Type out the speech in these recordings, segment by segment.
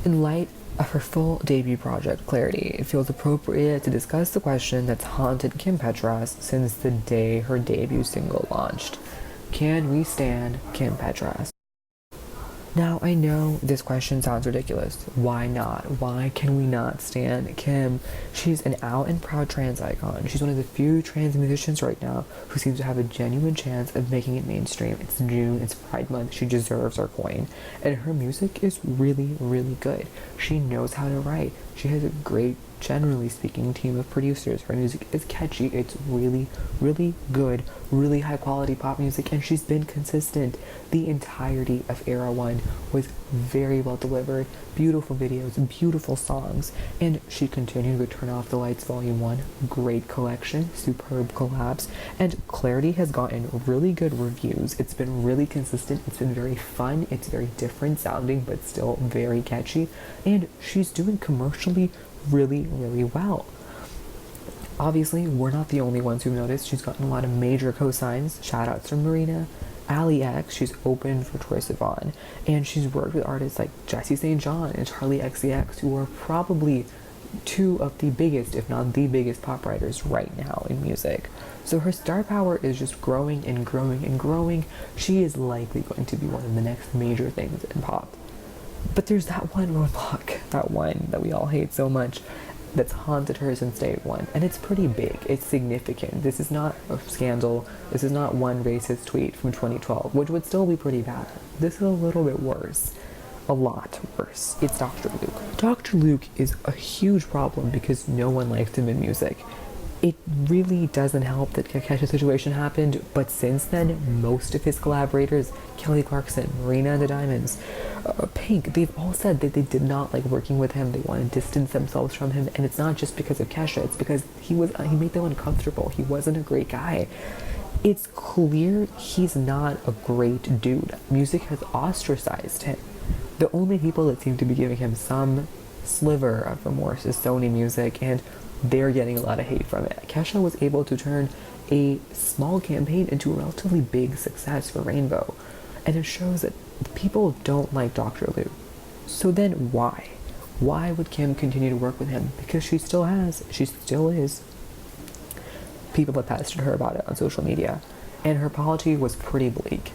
In light of her full debut project, Clarity, it feels appropriate to discuss the question that's haunted Kim Petras since the day her debut single launched. Can we stand Kim Petras? Now, I know this question sounds ridiculous. Why not? Why can we not stand Kim? She's an out and proud trans icon. She's one of the few trans musicians right now who seems to have a genuine chance of making it mainstream. It's June, it's Pride Month, she deserves our coin. And her music is really, really good. She knows how to write. She has a great, generally speaking, team of producers. Her music is catchy. It's really, really good, really high quality pop music, and she's been consistent. The entirety of Era 1 was very well delivered, beautiful videos, beautiful songs, and she continued with Turn Off the Lights Volume 1, great collection, superb collabs, and Clarity has gotten really good reviews. It's been really consistent, it's been very fun, it's very different sounding, but still very catchy, and she's doing commercially really, really well. Obviously, we're not the only ones who've noticed. She's gotten a lot of major cosigns. Shoutouts from Marina, Ali X. She's opened for Troye Sivan, and she's worked with artists like Jesse St. John and Charlie XCX, who are probably two of the biggest, if not the biggest, pop writers right now in music. So her star power is just growing and growing and growing. She is likely going to be one of the next major things in pop. But there's that one roadblock, that one that we all hate so much, that's haunted her since day one. And it's pretty big, it's significant. This is not a scandal, this is not one racist tweet from 2012, which would still be pretty bad. This is a little bit worse. A lot worse. It's Dr. Luke. Dr. Luke is a huge problem because no one likes him in music. It really doesn't help that Kesha's situation happened, but since then, most of his collaborators, Kelly Clarkson, Marina and the Diamonds, Pink, they've all said that they did not like working with him. They want to distance themselves from him, and it's not just because of Kesha. It's because he made them uncomfortable. He wasn't a great guy. It's clear he's not a great dude. Music has ostracized him. The only people that seem to be giving him some sliver of remorse is Sony Music, and they're getting a lot of hate from it. Kesha was able to turn a small campaign into a relatively big success for Rainbow, and it shows that people don't like Dr. Luke. So then why? Why would Kim continue to work with him? Because she still is. People have pestered her about it on social media, and her apology was pretty bleak.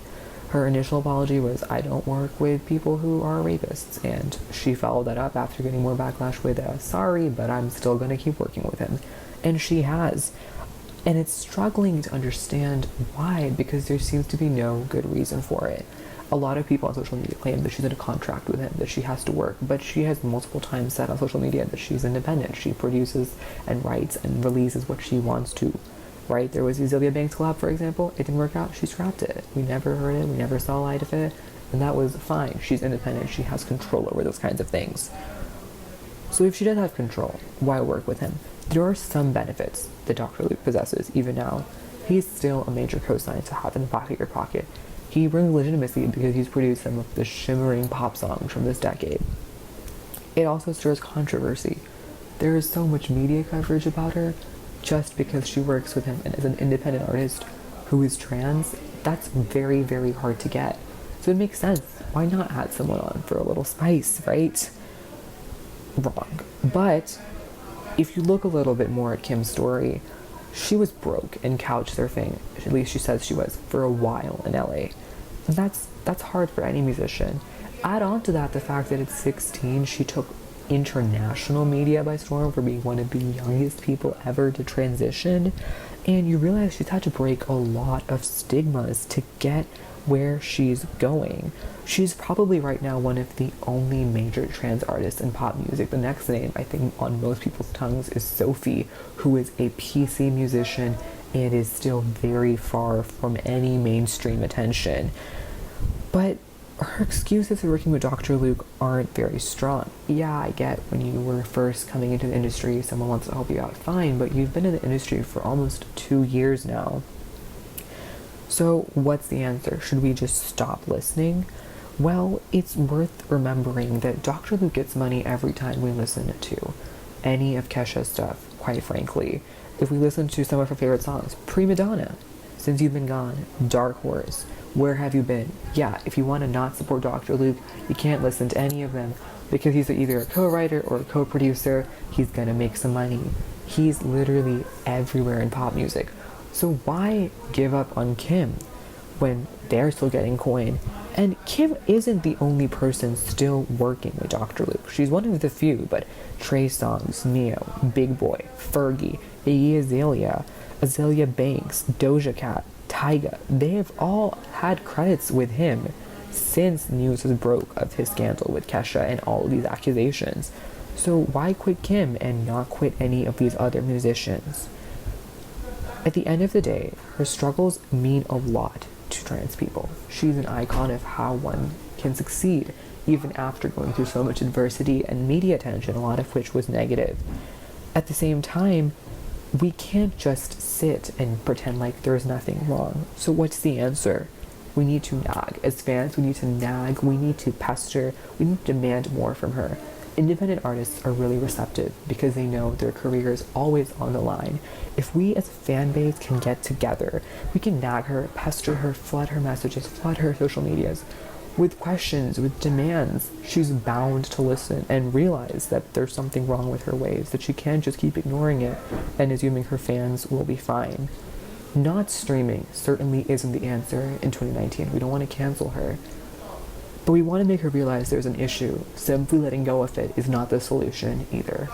Her initial apology was, I don't work with people who are rapists, and she followed that up after getting more backlash with, sorry, but I'm still going to keep working with him. And she has. And it's struggling to understand why, because there seems to be no good reason for it. A lot of people on social media claim that she's in a contract with him, that she has to work, but she has multiple times said on social media that she's independent. She produces and writes and releases what she wants to. Right? There was the Azealia Banks collab, for example. It didn't work out. She scrapped it. We never heard it. We never saw light of it. And that was fine. She's independent. She has control over those kinds of things. So if she does have control, why work with him? There are some benefits that Dr. Luke possesses, even now. He's still a major cosign to have in the back of your pocket. He brings legitimacy because he's produced some of the shimmering pop songs from this decade. It also stirs controversy. There is so much media coverage about her, just because she works with him and is an independent artist who is trans. That's very, very hard to get. So it makes sense. Why not add someone on for a little spice, right? Wrong. But if you look a little bit more at Kim's story, she was broke and couch surfing, at least she says she was, for a while in LA. And that's hard for any musician. Add on to that the fact that at 16 she took international media by storm for being one of the youngest people ever to transition, and you realize she's had to break a lot of stigmas to get where she's going. She's probably right now one of the only major trans artists in pop music. The next name I think on most people's tongues is Sophie, who is a PC musician and is still very far from any mainstream attention. But her excuses for working with Dr. Luke aren't very strong. Yeah, I get when you were first coming into the industry, someone wants to help you out, fine, but you've been in the industry for almost 2 years now. So what's the answer? Should we just stop listening? Well, it's worth remembering that Dr. Luke gets money every time we listen to any of Kesha's stuff, quite frankly. If we listen to some of her favorite songs, Prima Donna, since you've been gone, dark horse. Where have you been? Yeah, if you want to not support Dr. Luke, you can't listen to any of them because he's either a co-writer or a co-producer. He's gonna make some money. He's literally everywhere in pop music. So why give up on Kim when they're still getting coin? And Kim isn't the only person still working with Dr. Luke. She's one of the few, but Trey Songz, Neo, Big Boy, Fergie, Iggy Azalea, Azalea Banks, Doja Cat, Tyga, they have all had credits with him since news was broke of his scandal with Kesha and all of these accusations. So why quit Kim and not quit any of these other musicians? At the end of the day, her struggles mean a lot to trans people. She's an icon of how one can succeed even after going through so much adversity and media attention, a lot of which was negative. At the same time, we can't just sit and pretend like there's nothing wrong. So what's the answer? We need to nag. As fans, we need to nag, we need to pester, we need to demand more from her. Independent artists are really receptive because they know their career is always on the line. If we as a fan base can get together, we can nag her, pester her, flood her messages, flood her social medias with questions, with demands. She's bound to listen and realize that there's something wrong with her ways, that she can't just keep ignoring it and assuming her fans will be fine. Not streaming certainly isn't the answer in 2019. We don't want to cancel her. But we want to make her realize there's an issue. Simply letting go of it is not the solution either.